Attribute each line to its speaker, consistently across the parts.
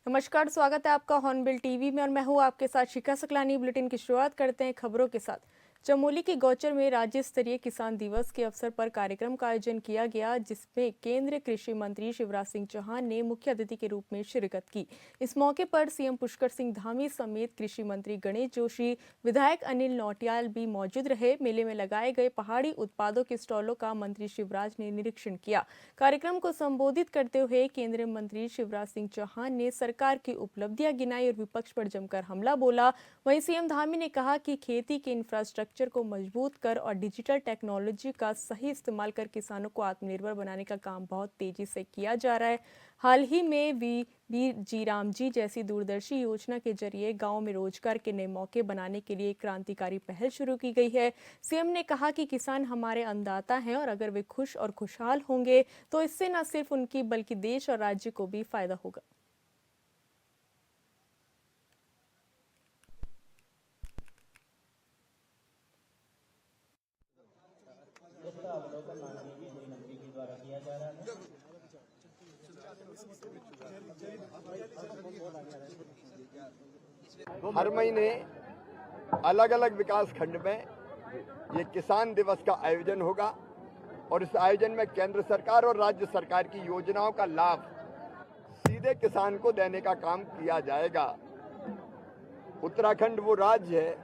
Speaker 1: नमस्कार, स्वागत है आपका हॉर्नबिल टीवी में और मैं हूं आपके साथ शिखा सकलानी। बुलेटिन की शुरुआत करते हैं खबरों के साथ। चमोली की गौचर में राज्य स्तरीय किसान दिवस के अवसर पर कार्यक्रम का आयोजन किया गया, जिसमें केंद्रीय कृषि मंत्री शिवराज सिंह चौहान ने मुख्य अतिथि के रूप में शिरकत की। इस मौके पर सीएम पुष्कर सिंह धामी समेत कृषि मंत्री गणेश जोशी, विधायक अनिल नौटियाल भी मौजूद रहे। मेले में लगाए गए पहाड़ी उत्पादों के स्टॉलों का मंत्री शिवराज ने निरीक्षण किया। कार्यक्रम को संबोधित करते हुए केंद्रीय मंत्री शिवराज सिंह चौहान ने सरकार की उपलब्धियां गिनाई और विपक्ष पर जमकर हमला बोला। वहीं सीएम धामी ने कहा कि खेती के इंफ्रास्ट्रक्चर को मजबूत कर और डिजिटल टेक्नोलॉजी का सही इस्तेमाल कर किसानों को आत्मनिर्भर बनाने का काम बहुत तेजी से किया जा रहा है। हाल ही में जी राम जी जैसी दूरदर्शी योजना के जरिए गांव में रोजगार के नए मौके बनाने के लिए क्रांतिकारी पहल शुरू की गई है। सीएम ने कहा कि किसान हमारे अन्नदाता हैं और अगर वे खुश और खुशहाल होंगे तो इससे न सिर्फ उनकी बल्कि देश और राज्य को भी फायदा होगा।
Speaker 2: हर महीने अलग अलग विकास खंड में ये किसान दिवस का आयोजन होगा और इस आयोजन में केंद्र सरकार और राज्य सरकार की योजनाओं का लाभ सीधे किसान को देने का काम किया जाएगा। उत्तराखंड वो राज्य है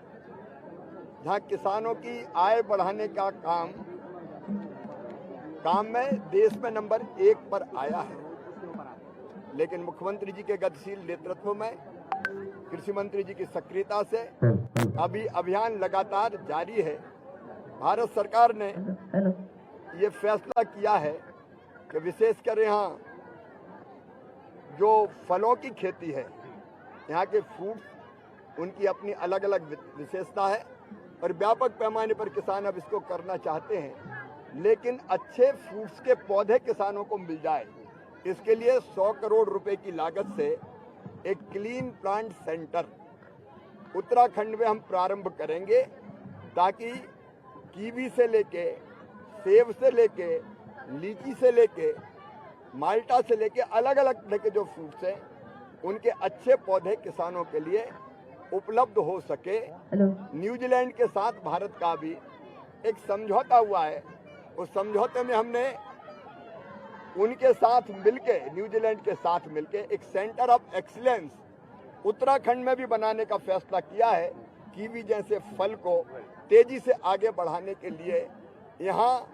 Speaker 2: जहां किसानों की आय बढ़ाने का काम में देश में नंबर 1 पर आया है। लेकिन मुख्यमंत्री जी के गतिशील नेतृत्व में, कृषि मंत्री जी की सक्रियता से अभी अभियान लगातार जारी है। भारत सरकार ने ये फैसला किया है कि विशेषकर यहाँ जो फलों की खेती है, यहाँ के फ्रूट्स, उनकी अपनी अलग अलग विशेषता है और व्यापक पैमाने पर किसान अब इसको करना चाहते हैं। लेकिन अच्छे फ्रूट्स के पौधे किसानों को मिल जाए, इसके लिए 100 करोड़ रुपए की लागत से एक क्लीन प्लांट सेंटर उत्तराखंड में हम प्रारंभ करेंगे, ताकि कीवी से लेके, सेब से लेके, लीची से लेके, माल्टा से लेके अलग अलग तरह के जो फ्रूट्स हैं, उनके अच्छे पौधे किसानों के लिए उपलब्ध हो सके। न्यूजीलैंड के साथ भारत का भी एक समझौता हुआ है। उस समझौते में हमने उनके साथ मिलके, न्यूजीलैंड के साथ मिलके एक सेंटर ऑफ एक्सीलेंस उत्तराखंड में भी बनाने का फैसला किया है। कीवी जैसे फल को तेजी से आगे बढ़ाने के लिए यहाँ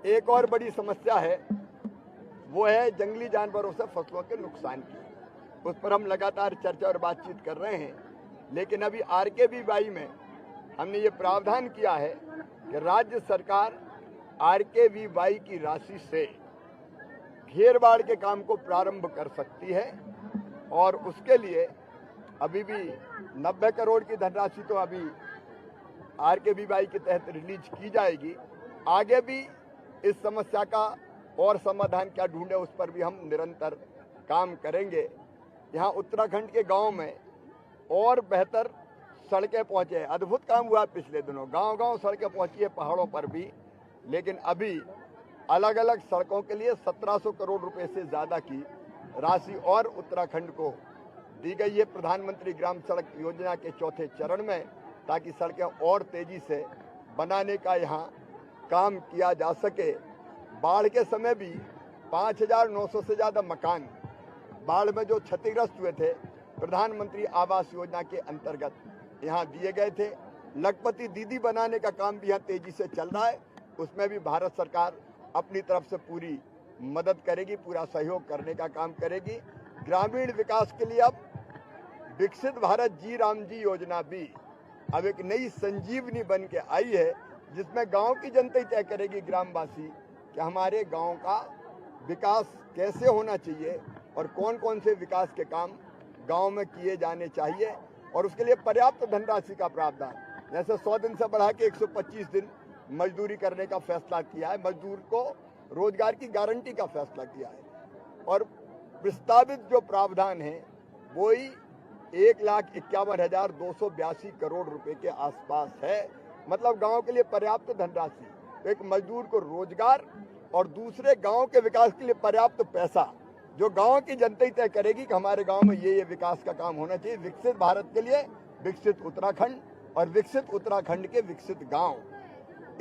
Speaker 2: एक और बड़ी समस्या है, वो है जंगली जानवरों से फसलों के नुकसान की। उस पर हम लगातार चर्चा और बातचीत कर रहे हैं। लेकिन अभी RKVY में हमने ये प्रावधान किया है कि राज्य सरकार RKVY की राशि से घेरबाड़ के काम को प्रारंभ कर सकती है और उसके लिए अभी भी 90 करोड़ की धनराशि तो अभी RKVY के तहत रिलीज की जाएगी। आगे भी इस समस्या का और समाधान क्या ढूंढे, उस पर भी हम निरंतर काम करेंगे। यहाँ उत्तराखंड के गांव में और बेहतर सड़कें पहुंचे, अद्भुत काम हुआ पिछले दिनों, गांव-गांव सड़कें पहुंची है, पहाड़ों पर भी। लेकिन अभी अलग अलग सड़कों के लिए 1700 करोड़ रुपए से ज़्यादा की राशि और उत्तराखंड को दी गई है प्रधानमंत्री ग्राम सड़क योजना के चौथे चरण में, ताकि सड़कें और तेजी से बनाने का यहाँ काम किया जा सके। बाढ़ के समय भी 5900 से ज़्यादा मकान बाढ़ में जो क्षतिग्रस्त हुए थे, प्रधानमंत्री आवास योजना के अंतर्गत यहाँ दिए गए थे। लखपति दीदी बनाने का काम भी यहाँ तेजी से चल रहा है, उसमें भी भारत सरकार अपनी तरफ से पूरी मदद करेगी, पूरा सहयोग करने का काम करेगी। ग्रामीण विकास के लिए अब विकसित भारत जी राम जी योजना भी अब एक नई संजीवनी बन के आई है, जिसमें गांव की जनता ही तय करेगी, ग्रामवासी, कि हमारे गांव का विकास कैसे होना चाहिए और कौन कौन से विकास के काम गांव में किए जाने चाहिए। और उसके लिए पर्याप्त धनराशि का प्रावधान, जैसे 100 दिन से बढ़ा के 125 दिन मजदूरी करने का फैसला किया है, मजदूर को रोजगार की गारंटी का फैसला किया है। और प्रस्तावित जो प्रावधान है वो ही 1,51,282 करोड़ रुपए के आसपास है। मतलब गांव के लिए पर्याप्त धनराशि, एक मजदूर को रोजगार और दूसरे गांव के विकास के लिए पर्याप्त पैसा, जो गांव की जनता ही तय करेगी कि हमारे गांव में ये विकास का काम होना चाहिए। विकसित भारत के लिए विकसित उत्तराखंड और विकसित उत्तराखंड के विकसित गांव,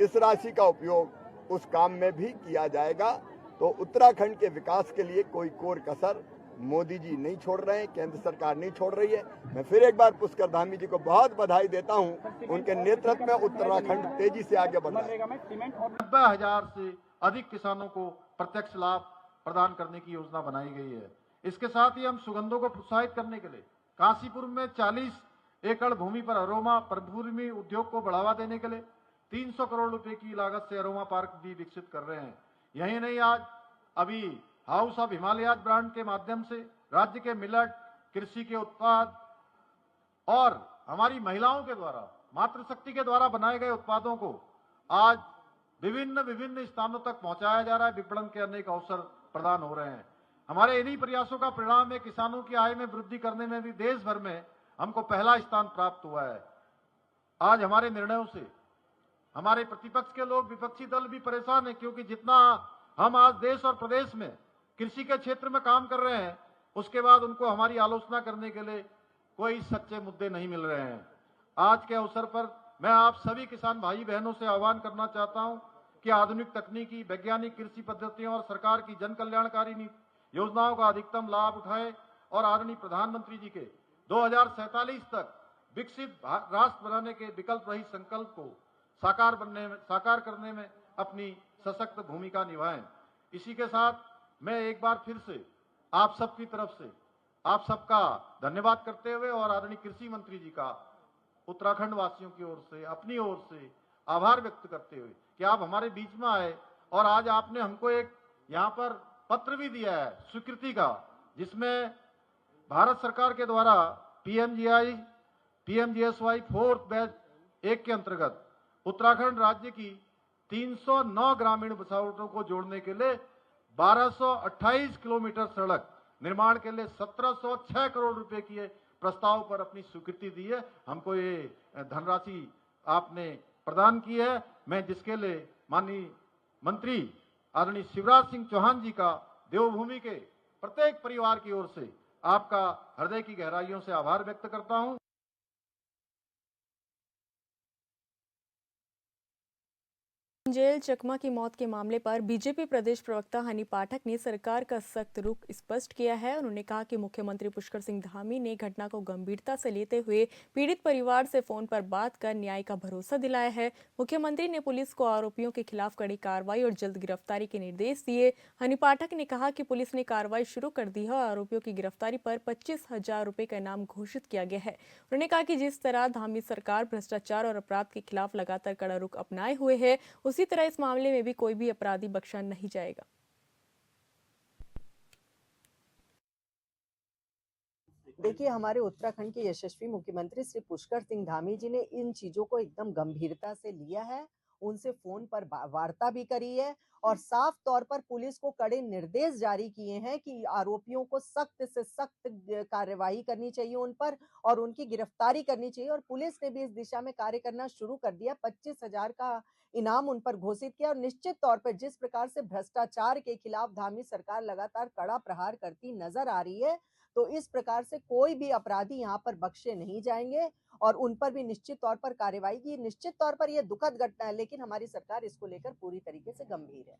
Speaker 2: इस राशि का उपयोग उस काम में भी किया जाएगा। तो उत्तराखंड के विकास के लिए कोई कोर कसर मोदी जी नहीं छोड़ रहे हैं, केंद्र सरकार नहीं छोड़ रही है। मैं फिर एक बार पुष्कर धामी जी को बहुत बधाई देता हूं, उनके नेतृत्व में उत्तराखंड तेजी से आगे बढ़ रहा है।
Speaker 3: 90,000 से अधिक किसानों को प्रत्यक्ष लाभ प्रदान करने की योजना बनाई गई है। इसके साथ ही हम सुगंधों को प्रोत्साहित करने के लिए काशीपुर में 40 एकड़ भूमि पर अरोमा परभूमि उद्योग को बढ़ावा देने के लिए 300 करोड़ रुपए की लागत से अरोमा पार्क भी विकसित कर रहे हैं। यही नहीं, आज अभी हाउस ऑफ हिमालयाज ब्रांड के माध्यम से राज्य के मिलट, कृषि के उत्पाद और हमारी महिलाओं के द्वारा, मातृशक्ति के द्वारा बनाए गए उत्पादों को आज विभिन्न स्थानों तक पहुंचाया जा रहा है। विपणन के अनेक अवसर प्रदान हो रहे हैं। हमारे इन्हीं प्रयासों का परिणाम है किसानों की आय में वृद्धि करने में भी देश भर में हमको पहला स्थान प्राप्त हुआ है। आज हमारे निर्णयों से हमारे प्रतिपक्ष के लोग, विपक्षी दल भी परेशान है, क्योंकि जितना हम आज देश और प्रदेश में कृषि के क्षेत्र में काम कर रहे हैं, उसके बाद उनको हमारी आलोचना करने के लिए कोई सच्चे मुद्दे नहीं मिल रहे हैं। आज के अवसर पर मैं आप सभी किसान भाई बहनों से आह्वान करना चाहता हूं कि आधुनिक तकनीकी, वैज्ञानिक कृषि पद्धतियों और सरकार की जन कल्याणकारी योजनाओं का अधिकतम लाभ उठाएं और आदरणीय प्रधानमंत्री जी के 2047 तक विकसित राष्ट्र बनाने के विकल्प रहित संकल्प को साकार करने में अपनी सशक्त भूमिका निभाएं। इसी के साथ मैं एक बार फिर से आप सबकी तरफ से आप सबका धन्यवाद करते हुए और आदरणीय कृषि मंत्री जी का उत्तराखंड वासियों की ओर से, अपनी ओर से आभार व्यक्त करते हुए कि आप हमारे बीच में आए और आज आपने हमको एक यहाँ पर पत्र भी दिया है स्वीकृति का, जिसमें भारत सरकार के द्वारा पीएमजीएसवाई 4th बैच 1 के अंतर्गत उत्तराखंड राज्य की 309 ग्रामीण बसावटों को जोड़ने के लिए 1228 किलोमीटर सड़क निर्माण के लिए 1706 करोड़ रुपए की प्रस्ताव पर अपनी स्वीकृति दी है। हमको ये धनराशि आपने प्रदान की है, मैं जिसके लिए माननीय मंत्री आदरणीय शिवराज सिंह चौहान जी का देवभूमि के प्रत्येक परिवार की ओर से आपका हृदय की गहराइयों से आभार व्यक्त करता हूं।
Speaker 1: जेल चकमा की मौत के मामले पर बीजेपी प्रदेश प्रवक्ता हनी पाठक ने सरकार का सख्त रुख स्पष्ट किया है। उन्होंने कहा कि मुख्यमंत्री पुष्कर सिंह धामी ने घटना को गंभीरता से लेते हुए पीड़ित परिवार से फोन पर बात कर न्याय का भरोसा दिलाया है। मुख्यमंत्री ने पुलिस को आरोपियों के खिलाफ कड़ी कार्रवाई और जल्द गिरफ्तारी के निर्देश दिए। हनी पाठक ने कहा कि पुलिस ने कार्रवाई शुरू कर दी है और आरोपियों की गिरफ्तारी पर 25,000 रुपए का इनाम घोषित किया गया है। उन्होंने कहा कि जिस तरह धामी सरकार भ्रष्टाचार और अपराध के खिलाफ लगातार कड़ा रुख अपनाए हुए है, उसी तरह इस मामले में भी कोई भी अपराधी बख्शा नहीं जाएगा।
Speaker 4: देखिए, हमारे उत्तराखंड के यशस्वी मुख्यमंत्री श्री पुष्कर सिंह धामी जी ने इन चीजों को एकदम गंभीरता से लिया है, उनसे फोन पर वार्ता भी करी है और साफ तौर पर पुलिस को कड़े निर्देश जारी किए हैं कि आरोपियों को सख्त से सख्त कार्यवाही करनी चाहिए उन पर और उनकी गिरफ्तारी करनी चाहिए। और पुलिस ने भी इस दिशा में कार्य करना शुरू कर दिया। 25,000 का इनाम उन पर घोषित किया और निश्चित तौर पर जिस प्रकार से भ्रष्टाचार के खिलाफ धामी सरकार लगातार कड़ा प्रहार करती नजर आ रही है, तो इस प्रकार से कोई भी अपराधी यहाँ पर बख्शे नहीं जाएंगे और उन पर भी निश्चित तौर पर कार्रवाई की। निश्चित तौर पर यह दुखद घटना है, लेकिन हमारी सरकार इसको लेकर पूरी तरीके से गंभीर है।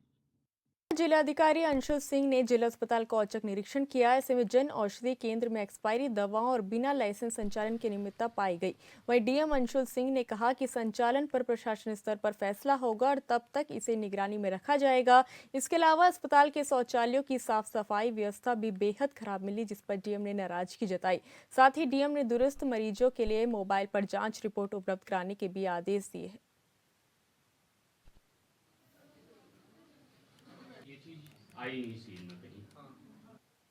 Speaker 1: जिलाधिकारी अंशुल सिंह ने जिला अस्पताल का औचक निरीक्षण किया। ऐसे में जन औषधि केंद्र में एक्सपायरी दवाओं और बिना लाइसेंस संचालन की नियमितता पाई गई। वहीं डीएम अंशुल सिंह ने कहा कि संचालन पर प्रशासन स्तर पर फैसला होगा और तब तक इसे निगरानी में रखा जाएगा। इसके अलावा अस्पताल के शौचालयों की साफ सफाई व्यवस्था भी बेहद खराब मिली, जिस पर डीएम ने नाराजगी जताई। साथ ही डीएम ने दुरुस्त मरीजों के लिए मोबाइल पर जाँच रिपोर्ट उपलब्ध कराने के भी आदेश दिए हैं।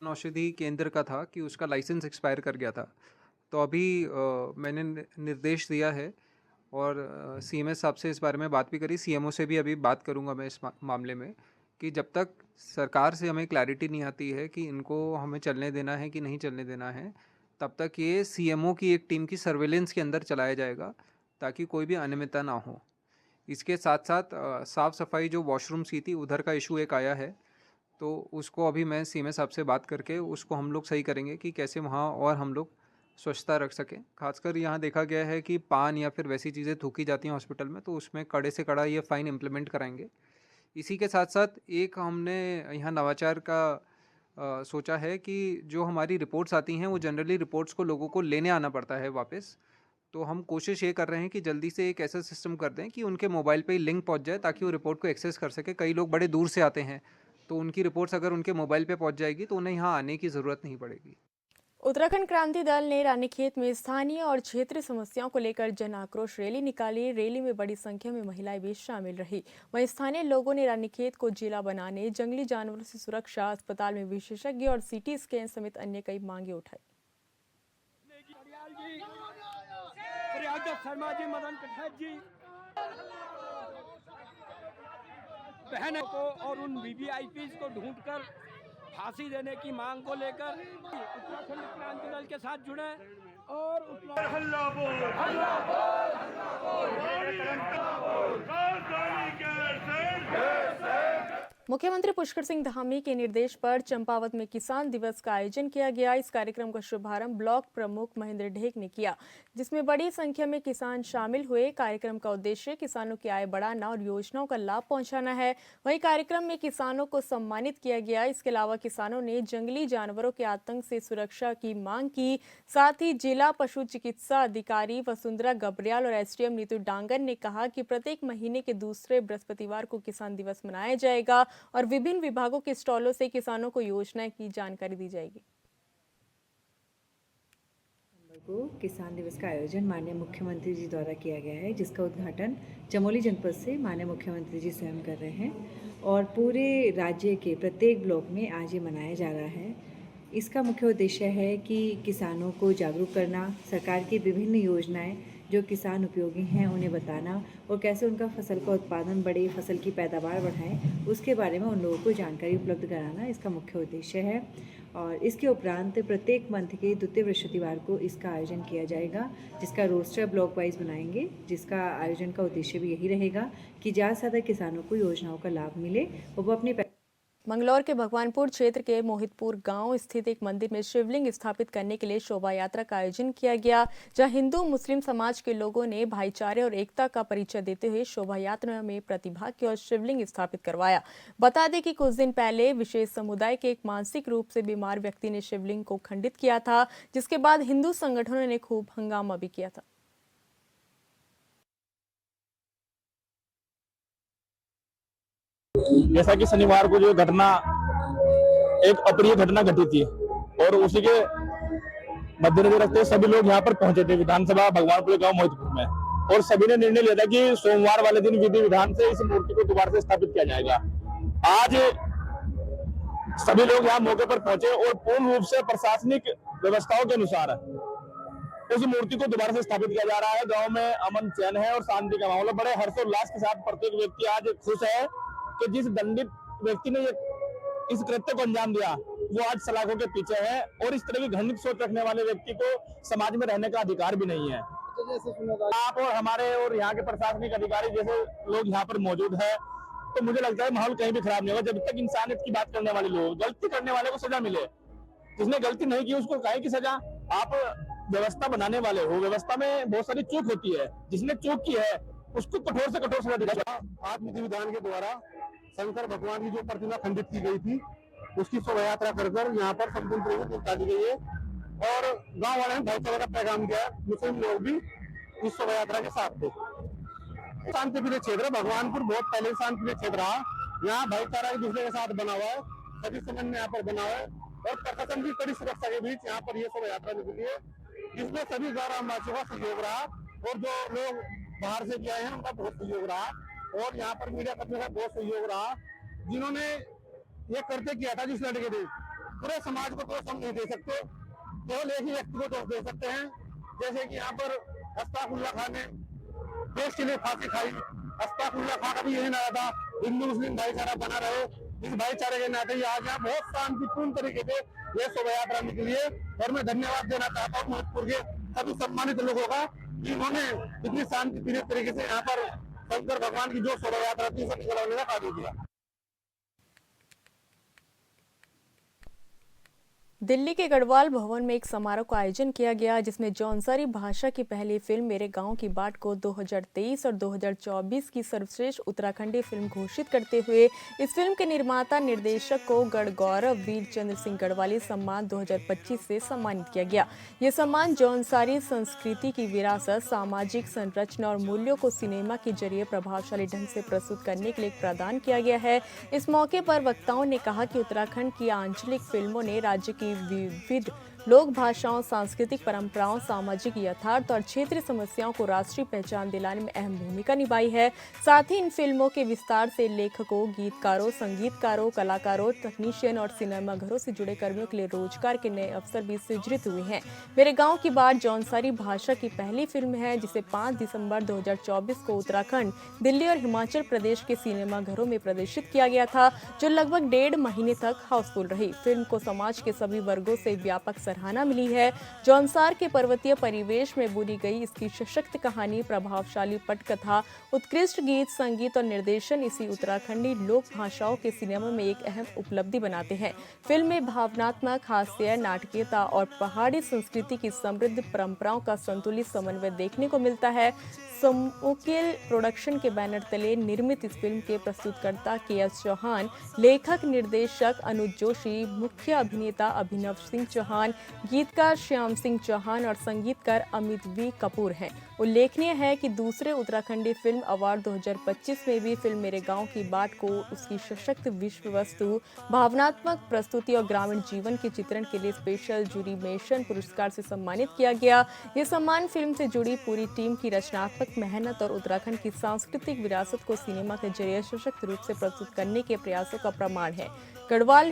Speaker 5: औषधि केंद्र का था कि उसका लाइसेंस एक्सपायर कर गया था, तो अभी मैंने निर्देश दिया है और सीएमएस साहब से इस बारे में बात भी करी। सीएमओ से भी अभी बात करूंगा मैं इस मामले में कि जब तक सरकार से हमें क्लैरिटी नहीं आती है कि इनको हमें चलने देना है कि नहीं चलने देना है, तब तक ये सीएमओ की एक टीम की सर्वेलेंस के अंदर चलाया जाएगा ताकि कोई भी अनियमितता ना हो। इसके साथ साथ साफ़ सफाई जो वॉशरूम्स की थी उधर का इशू एक आया है, तो उसको अभी मैं सीएम साहब से बात करके उसको हम लोग सही करेंगे कि कैसे वहाँ और हम लोग स्वच्छता रख सकें। खासकर यहाँ देखा गया है कि पान या फिर वैसी चीज़ें थूकी जाती हैं हॉस्पिटल में, तो उसमें कड़े से कड़ा ये फ़ाइन इम्प्लीमेंट कराएंगे। इसी के साथ साथ एक हमने यहाँ नवाचार का सोचा है कि जो हमारी रिपोर्ट्स आती हैं वो जनरली रिपोर्ट्स को लोगों को लेने आना पड़ता है वापस। तो हम कोशिश ये कर रहे हैं कि जल्दी से एक ऐसा सिस्टम कर दें कि उनके मोबाइल पे ही लिंक पहुंच जाए ताकि वो रिपोर्ट को एक्सेस कर सके। कई लोग बड़े दूर से आते हैं, तो उनकी रिपोर्ट्स अगर उनके मोबाइल पे पहुंच जाएगी तो उन्हें यहाँ आने की ज़रूरत नहीं पड़ेगी।
Speaker 1: उत्तराखंड क्रांति दल ने रानीखेत में स्थानीय और क्षेत्रीय समस्याओं को लेकर जन आक्रोश रैली निकाली। रैली में बड़ी संख्या में महिलाएं भी शामिल रही। वहीं स्थानीय लोगों ने रानीखेत को जिला बनाने, जंगली जानवरों से सुरक्षा, अस्पताल में विशेषज्ञ और सीटी स्कैन समेत अन्य कई मांगे उठाई।
Speaker 6: शर्मा जी, मदन कठैत जी, बहनों को और उन वीवीआईपी को ढूंढकर फांसी देने की मांग को लेकर उत्तराखंड क्रांति दल के साथ जुड़े और
Speaker 1: मुख्यमंत्री पुष्कर सिंह धामी के निर्देश पर चंपावत में किसान दिवस का आयोजन किया गया। इस कार्यक्रम का शुभारंभ ब्लॉक प्रमुख महेंद्र ढेक ने किया, जिसमें बड़ी संख्या में किसान शामिल हुए। कार्यक्रम का उद्देश्य किसानों की आय बढ़ाना और योजनाओं का लाभ पहुंचाना है। वहीं कार्यक्रम में किसानों को सम्मानित किया गया। इसके अलावा किसानों ने जंगली जानवरों के आतंक से सुरक्षा की मांग की। साथ ही जिला पशु चिकित्सा अधिकारी वसुंधरा गब्रियाल और एसडीएम नीतू डांगर ने कहा कि प्रत्येक महीने के दूसरे बृहस्पतिवार को किसान दिवस मनाया जाएगा और विभिन्न विभागों के स्टॉलों से किसानों को योजनाएं की जानकारी दी जाएगी।
Speaker 7: को किसान दिवस का आयोजन माननीय मुख्यमंत्री जी द्वारा किया गया है, जिसका उद्घाटन चमोली जनपद से माननीय मुख्यमंत्री जी स्वयं कर रहे हैं और पूरे राज्य के प्रत्येक ब्लॉक में आज ये मनाया जा रहा है। इसका मुख्य उद्देश्य है कि किसानों को जागरूक करना, सरकार की विभिन्न योजनाएं जो किसान उपयोगी हैं उन्हें बताना और कैसे उनका फसल का उत्पादन बढ़े, फसल की पैदावार बढ़ाएं, उसके बारे में उन लोगों को जानकारी उपलब्ध कराना इसका मुख्य उद्देश्य है। और इसके उपरांत प्रत्येक मंथ के द्वितीय बृहस्पतिवार को इसका आयोजन किया जाएगा, जिसका रोस्टर ब्लॉक वाइज बनाएंगे, जिसका आयोजन का उद्देश्य भी यही रहेगा कि ज़्यादा से ज़्यादा किसानों को योजनाओं का लाभ मिले और वो अपने
Speaker 1: मंगलौर के भगवानपुर क्षेत्र के मोहितपुर गांव स्थित एक मंदिर में शिवलिंग स्थापित करने के लिए शोभा यात्रा का आयोजन किया गया, जहां हिंदू मुस्लिम समाज के लोगों ने भाईचारे और एकता का परिचय देते हुए शोभा यात्रा में प्रतिभाग किया और शिवलिंग स्थापित करवाया। बता दें कि कुछ दिन पहले विशेष समुदाय के एक मानसिक रूप से बीमार व्यक्ति ने शिवलिंग को खंडित किया था, जिसके बाद हिंदू संगठनों ने खूब हंगामा भी किया था।
Speaker 8: जैसा कि शनिवार को जो घटना, एक अप्रिय घटना घटी थी और उसी के मद्देनजर रखते सभी लोग यहाँ पर पहुंचे थे विधानसभा भगवानपुर गांव मोहितपुर में, और सभी ने निर्णय लिया था कि सोमवार वाले दिन विधि विधान से इस मूर्ति को दोबारा से स्थापित किया जाएगा। आज सभी लोग यहाँ मौके पर पहुंचे और पूर्ण रूप से प्रशासनिक व्यवस्थाओं के अनुसार उस मूर्ति को दोबारा से स्थापित किया जा रहा है। गाँव में अमन चैन है और शांति का माहौल है। बड़े हर्षोल्लास के साथ प्रत्येक व्यक्ति आज खुश है कि जिस दंडित व्यक्ति ने इस कृत्य को अंजाम दिया वो आज सलाखों के पीछे है, और इस तरह की घृणित सोच रखने वाले व्यक्ति को समाज में रहने का अधिकार भी नहीं है। आप और हमारे और यहाँ के प्रशासनिक अधिकारी जैसे लोग यहाँ पर मौजूद है, तो मुझे लगता है माहौल कहीं भी खराब नहीं होगा जब तक इंसानियत की बात करने वाले लोग, गलती करने वाले को सजा मिले। जिसने गलती नहीं की उसको काहे की सजा? आप व्यवस्था बनाने वाले हो, व्यवस्था में बहुत सारी चूक होती है, जिसने चूक की है उसको कठोर से कठोर सजा दिया।
Speaker 9: आज विधि विधान के द्वारा शंकर भगवान की जो प्रतिमा खंडित की गई थी उसकी शोभा यात्रा कर यहाँ पर संपूर्ण तरीके से निकाली गई है, और गांव वाले ने भाईचारे का पैगाम दिया है। मुस्लिम लोग भी इस शोभा यात्रा के साथ थे। शांति प्रिय क्षेत्र है भगवानपुर, बहुत पहले शांति प्रिय क्षेत्र रहा। यहाँ भाईचारा एक दूसरे के साथ बना हुआ है, सभी समन्वय यहाँ पर बना हुआ है, और प्रशासन की कड़ी सुरक्षा के बीच यहाँ पर ये शोभा यात्रा निकली है, जिसमें सभी गाँव वासियों का सहयोग रहा, और जो लोग बाहर से भी आए हैं उनका बहुत सहयोग रहा, और यहाँ पर मीडिया कर्मियों का बहुत सहयोग रहा, जिन्होंने ये करते किया था। जिस लड़के ने पूरे समाज को दोष हम नहीं दे सकते, केवल एक ही व्यक्ति को दोष दे सकते हैं। जैसे कि यहाँ पर अश्ताकुल्ला खान ने देश के लिए फांसी खाई, अश्ताकुल्ला खान का भी यही नारा था हिंदू मुस्लिम भाईचारा बना रहे। इस भाईचारे के नाते आज यहाँ बहुत शांतिपूर्ण तरीके से ये शोभा यात्रा निकली है, और मैं धन्यवाद देना चाहता हूँ मोहितपुर के सभी सम्मानित लोगों का, जिन्होंने इतनी शांतिप्रिय तरीके से यहाँ पर शंकर भगवान की जो शोभा यात्रा थी उसे निकलवाने का कार्य किया।
Speaker 1: दिल्ली के गढ़वाल भवन में एक समारोह का आयोजन किया गया जिसमें जौनसारी भाषा की पहली फिल्म मेरे गांव की बाट को 2023 और 2024 की सर्वश्रेष्ठ उत्तराखंडी फिल्म घोषित करते हुए इस फिल्म के निर्माता निर्देशक को गढ़गौरव वीर चंद्र सिंह गढ़वाली सम्मान 2025 से सम्मानित किया गया। ये सम्मान जौनसारी संस्कृति की विरासत, सामाजिक संरचना और मूल्यों को सिनेमा के जरिए प्रभावशाली ढंग से प्रस्तुत करने के लिए प्रदान किया गया है। इस मौके पर वक्ताओं ने कहा कि उत्तराखंड की आंचलिक फिल्मों ने राज्य की विविध लोक भाषाओं, सांस्कृतिक परंपराओं, सामाजिक यथार्थ और क्षेत्रीय समस्याओं को राष्ट्रीय पहचान दिलाने में अहम भूमिका निभाई है। साथ ही इन फिल्मों के विस्तार से लेखकों, गीतकारों, संगीतकारों, कलाकारों, तकनीशियन और सिनेमाघरों से जुड़े कर्मियों के लिए रोजगार के नए अवसर भी सृजित हुए हैं। मेरे गांव की बात जौनसारी भाषा की पहली फिल्म है जिसे 5 दिसंबर 2024 को उत्तराखंड, दिल्ली और हिमाचल प्रदेश के सिनेमाघरों में प्रदर्शित किया गया था, जो लगभग 1.5 महीने तक हाउसफुल रही। फिल्म को समाज के सभी वर्गों से व्यापक सराहना मिली है। जौनसार के पर्वतीय परिवेश में बुनी गई इसकी सशक्त कहानी, प्रभावशाली पटकथा, उत्कृष्ट गीत, संगीत और निर्देशन इसी उत्तराखंडी लोक भाषाओं के सिनेमा में एक अहम उपलब्धि बनाते हैं। फिल्म में भावनात्मक हास्य, नाटकीयता और पहाड़ी संस्कृति की समृद्ध परंपराओं का संतुलित समन्वय देखने को मिलता है। समुकिल प्रोडक्शन के बैनर तले निर्मित इस फिल्म के प्रस्तुतकर्ता के.एस. चौहान, लेखक निर्देशक अनुज जोशी, मुख्य अभिनेता अभिनव सिंह चौहान, गीतकार श्याम सिंह चौहान और संगीतकार अमित वी कपूर हैं। उल्लेखनीय है कि दूसरे उत्तराखंडी फिल्म अवार्ड 2025 में भी फिल्म मेरे गांव की बाट को उसकी सशक्त विषय वस्तु, भावनात्मक प्रस्तुति और ग्रामीण जीवन के चित्रण के लिए स्पेशल जूरी मेंशन पुरस्कार से सम्मानित किया गया। ये सम्मान फिल्म से जुड़ी पूरी टीम की रचनात्मक मेहनत और उत्तराखंड की सांस्कृतिक विरासत को सिनेमा के जरिए सशक्त रूप से प्रस्तुत करने के प्रयासों का प्रमाण है। गढ़वाल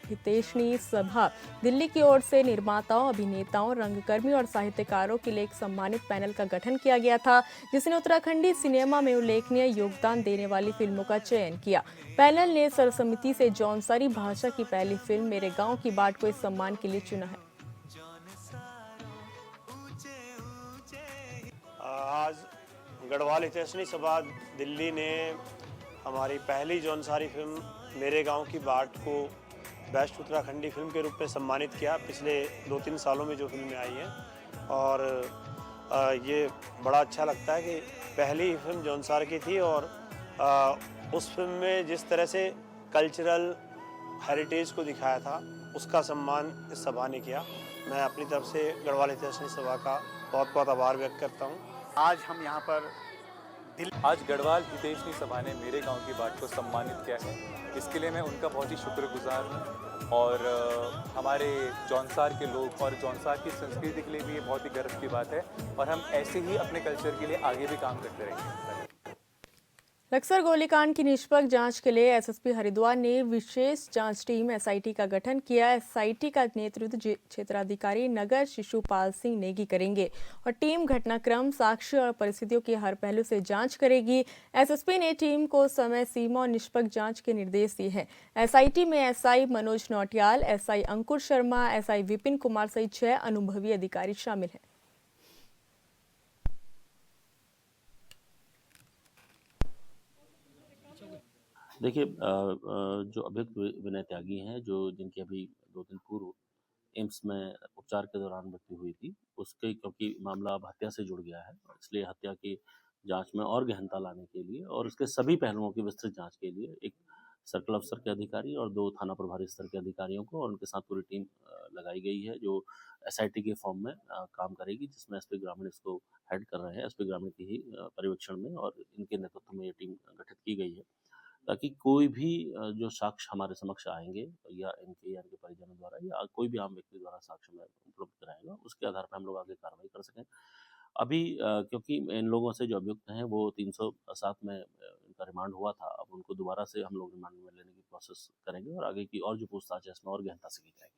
Speaker 1: हितैषी सभा दिल्ली की ओर से निर्माताओं, अभिनेताओं, रंगकर्मी और साहित्यकारों के लिए एक सम्मानित पैनल का गठन किया गया था, जिसने उत्तराखंडी सिनेमा में उल्लेखनीय योगदान देने वाली फिल्मों का चयन किया। पैनल ने सर्वसम्मति से जौनसारी भाषा की पहली फिल्म मेरे गांव की बाट को इस सम्मान के लिए चुना है।
Speaker 10: आज गढ़वाल हितैषी सभा दिल्ली ने हमारी पहली जौनसारी फिल्म मेरे गांव की बाट को बेस्ट उत्तराखंडी फिल्म के रूप में सम्मानित किया। पिछले 2-3 सालों में जो फिल्में आई हैं और ये बड़ा अच्छा लगता है कि पहली फिल्म जौनसार की थी और उस फिल्म में जिस तरह से कल्चरल हेरिटेज को दिखाया था उसका सम्मान इस सभा ने किया। मैं अपनी तरफ से गढ़वाल हितैषी सभा का बहुत बहुत आभार व्यक्त करता हूँ।
Speaker 11: आज हम यहाँ पर आज गढ़वाल हितैषी सभा ने मेरे गांव की बाट को सम्मानित किया है। इसके लिए मैं उनका बहुत ही शुक्रगुजार हूँ और हमारे जौनसार के लोग और जौनसार की संस्कृति के लिए भी ये बहुत ही गर्व की बात है और हम ऐसे ही अपने कल्चर के लिए आगे भी काम करते रहेंगे।
Speaker 1: लक्सर गोलीकांड की निष्पक्ष जांच के लिए एसएसपी हरिद्वार ने विशेष जांच टीम एसआईटी का गठन किया। एसआईटी का नेतृत्व क्षेत्राधिकारी नगर शिशुपाल सिंह नेगी करेंगे और टीम घटनाक्रम, साक्ष्य और परिस्थितियों के हर पहलू से जांच करेगी। एसएसपी ने टीम को समय सीमा और निष्पक्ष जांच के निर्देश दिए हैं। एसआईटी में एसआई मनोज नौटियाल, एसआई अंकुर शर्मा, एसआई विपिन कुमार सहित 6 अनुभवी अधिकारी शामिल हैं।
Speaker 12: देखिए, जो अभियुक्त विनय त्यागी हैं, जो जिनकी अभी 2 दिन पूर्व एम्स में उपचार के दौरान मृत्यु हुई थी, उसके क्योंकि मामला अब हत्या से जुड़ गया है, इसलिए हत्या की जांच में और गहनता लाने के लिए और उसके सभी पहलुओं की विस्तृत जांच के लिए एक सर्कल अफसर के अधिकारी और 2 थाना प्रभारी स्तर के अधिकारियों को और उनके साथ पूरी टीम लगाई गई है, जो एसआईटी के फॉर्म में काम करेगी, जिसमें एसपी ग्रामीण इसको हेड कर रहे हैं। एसपी ग्रामीण की ही पर्यवेक्षण में और इनके नेतृत्व में ये टीम गठित की गई है ताकि कोई भी जो साक्ष्य हमारे समक्ष आएंगे या इनके परिजनों द्वारा या कोई भी आम व्यक्ति द्वारा साक्ष्य में उपलब्ध कराएगा, उसके आधार पर हम लोग आगे कार्रवाई कर सकें। अभी क्योंकि इन लोगों से जो अभियुक्त हैं वो 307 में इनका रिमांड हुआ था, अब उनको दोबारा से हम लोग रिमांड में लेने की प्रोसेस करेंगे और आगे की और जो पूछताछ है इसमें और गहनता से की जाएगी।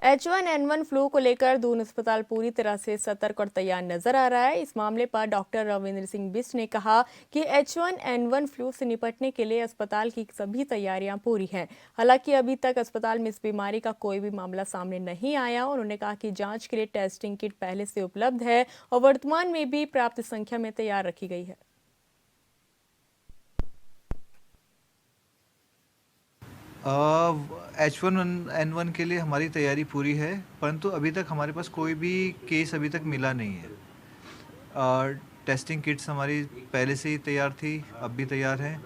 Speaker 1: H1N1 फ्लू को लेकर दून अस्पताल पूरी तरह से सतर्क और तैयार नजर आ रहा है। इस मामले पर डॉक्टर रविंद्र सिंह बिष्ट ने कहा कि H1N1 फ्लू से निपटने के लिए अस्पताल की सभी तैयारियां पूरी हैं। हालांकि अभी तक अस्पताल में इस बीमारी का कोई भी मामला सामने नहीं आया। उन्होंने कहा कि जांच के लिए टेस्टिंग किट पहले से उपलब्ध है और वर्तमान में भी पर्याप्त संख्या में तैयार रखी गई है।
Speaker 13: H1N1 के लिए हमारी तैयारी पूरी है, परंतु अभी तक हमारे पास कोई भी केस अभी तक मिला नहीं है। टेस्टिंग किट्स हमारी पहले से ही तैयार थी, अब भी तैयार हैं,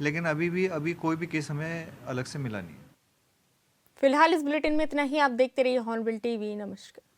Speaker 13: लेकिन अभी कोई भी केस हमें अलग से मिला नहीं है।
Speaker 1: फिलहाल इस बुलेटिन में इतना ही। आप देखते रहिए हॉर्नबिल टीवी। नमस्कार।